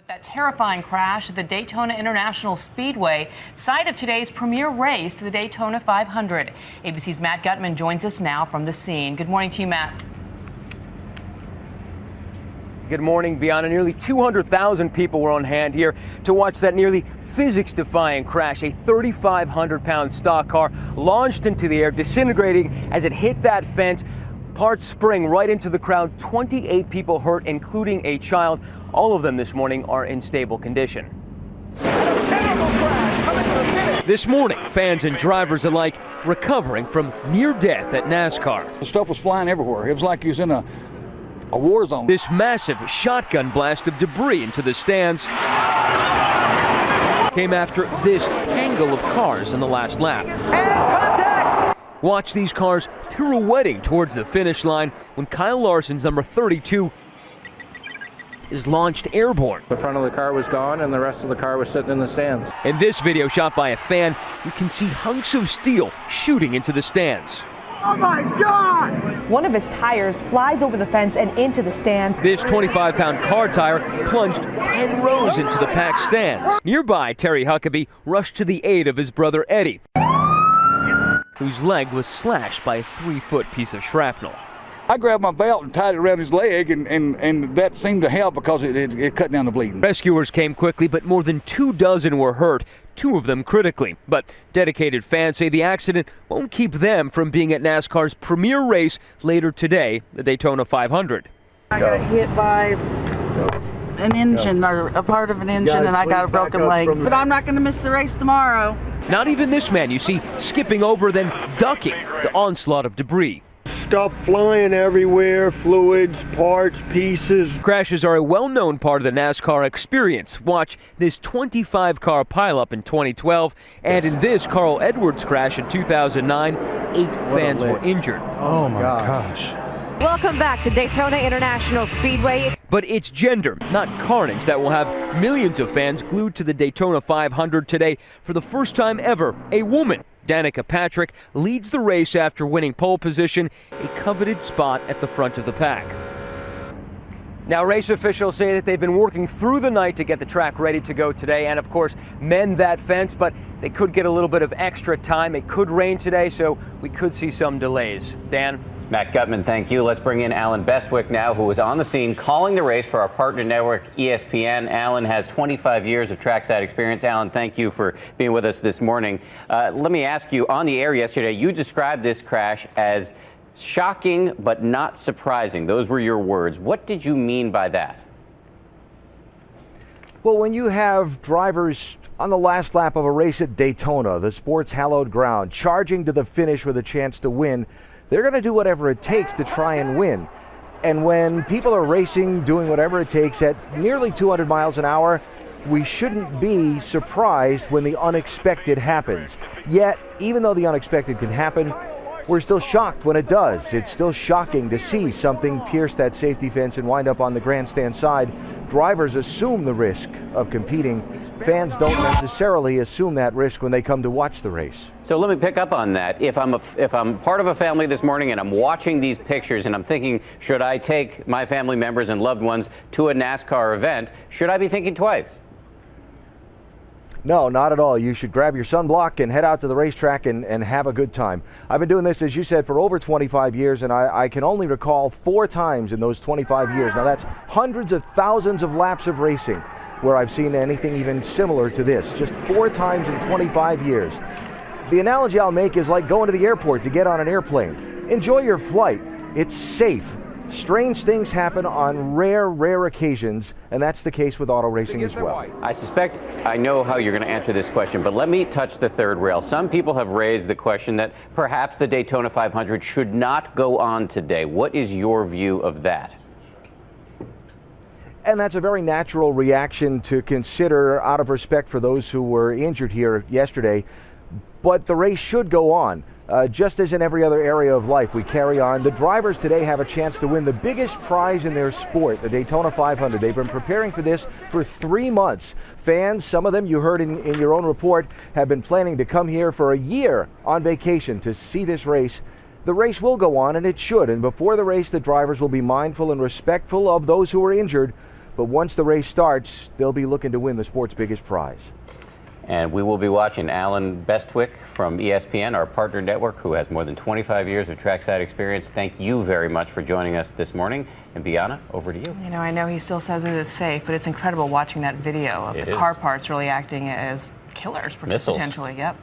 That terrifying crash at the Daytona International Speedway, site of today's premier race, the Daytona 500. ABC's Matt Gutman joins us now from the scene. Good morning to you, Matt. Good morning, Bianna. Nearly 200,000 people were on hand here to watch that nearly physics-defying crash. A 3,500-pound stock car launched into the air, disintegrating as it hit that fence. Parts spring right into the crowd. 28 people hurt, including a child. All of them this morning are in stable condition. This morning, fans and drivers alike recovering from near death at Nascar. The stuff was flying everywhere. It was like he was in a war zone. This massive shotgun blast of debris into the stands came after this tangle of cars in the last lap. And contact! Watch these cars pirouetting towards the finish line when Kyle Larson's number 32 is launched airborne. The front of the car was gone and the rest of the car was sitting in the stands. In this video shot by a fan, you can see hunks of steel shooting into the stands. Oh my God! One of his tires flies over the fence and into the stands. This 25-pound car tire plunged 10 rows into the packed stands. Nearby, Terry Huckabee rushed to the aid of his brother Eddie, whose leg was slashed by a 3-foot piece of shrapnel. I grabbed my belt and tied it around his leg, and that seemed to help because it cut down the bleeding. Rescuers came quickly, but more than 24 were hurt, 2 of them critically. But dedicated fans say the accident won't keep them from being at NASCAR's premier race later today, the Daytona 500. I got hit by an engine or a part of an engine, and I got a broken leg. But I'm not going to miss the race tomorrow. Not even this man you see skipping over, then ducking the onslaught of debris. Stuff flying everywhere, fluids, parts, pieces. Crashes are a well-known part of the NASCAR experience. Watch this 25-car pileup in 2012, and in this Carl Edwards crash in 2009, 8 fans were injured. Oh my gosh. Welcome back to Daytona International Speedway. But it's gender, not carnage, that will have millions of fans glued to the Daytona 500 today. For the first time ever, a woman, Danica Patrick, leads the race after winning pole position, a coveted spot at the front of the pack. Now, race officials say that they've been working through the night to get the track ready to go today and, of course, mend that fence, but they could get a little bit of extra time. It could rain today, so we could see some delays. Dan? Matt Gutman, thank you. Let's bring in Alan Bestwick now, who was on the scene calling the race for our partner network, ESPN. Alan has 25 years of trackside experience. Alan, thank you for being with us this morning. Let me ask you, on the air yesterday, you described this crash as shocking but not surprising. Those were your words. What did you mean by that? Well, when you have drivers on the last lap of a race at Daytona, the sport's hallowed ground, charging to the finish with a chance to win, they're going to do whatever it takes to try and win. And when people are racing, doing whatever it takes at nearly 200 miles an hour, we shouldn't be surprised when the unexpected happens. Yet, even though the unexpected can happen, we're still shocked when it does. It's still shocking to see something pierce that safety fence and wind up on the grandstand side. Drivers assume the risk of competing. Fans don't necessarily assume that risk when they come to watch the race. So let me pick up on that. If I'm part of a family this morning and I'm watching these pictures and I'm thinking, should I take my family members and loved ones to a NASCAR event, should I be thinking twice? No, not at all. You should grab your sunblock and head out to the racetrack and have a good time. I've been doing this, as you said, for over 25 years, and I can only recall 4 times in those 25 years. Now, that's hundreds of thousands of laps of racing where I've seen anything even similar to this. Just 4 times in 25 years. The analogy I'll make is like going to the airport to get on an airplane. Enjoy your flight. It's safe. Strange things happen on rare occasions, and that's the case with auto racing as well. I suspect I know how you're going to answer this question, but let me touch the third rail. Some people have raised the question that perhaps the Daytona 500 should not go on today. What is your view of that? And that's a very natural reaction to consider out of respect for those who were injured here yesterday. But the race should go on. Just as in every other area of life, we carry on. The drivers today have a chance to win the biggest prize in their sport, the Daytona 500. They've been preparing for this for 3 months. Fans, some of them you heard in your own report, have been planning to come here for a year on vacation to see this race. The race will go on, and it should. And before the race, the drivers will be mindful and respectful of those who are injured. But once the race starts, they'll be looking to win the sport's biggest prize. And we will be watching Alan Bestwick from ESPN, our partner network, who has more than 25 years of trackside experience. Thank you very much for joining us this morning. And Bianna, over to you. You know, I know he still says it is safe, but it's incredible watching that video of the car parts really acting as killers, Missiles. potentially. Yep.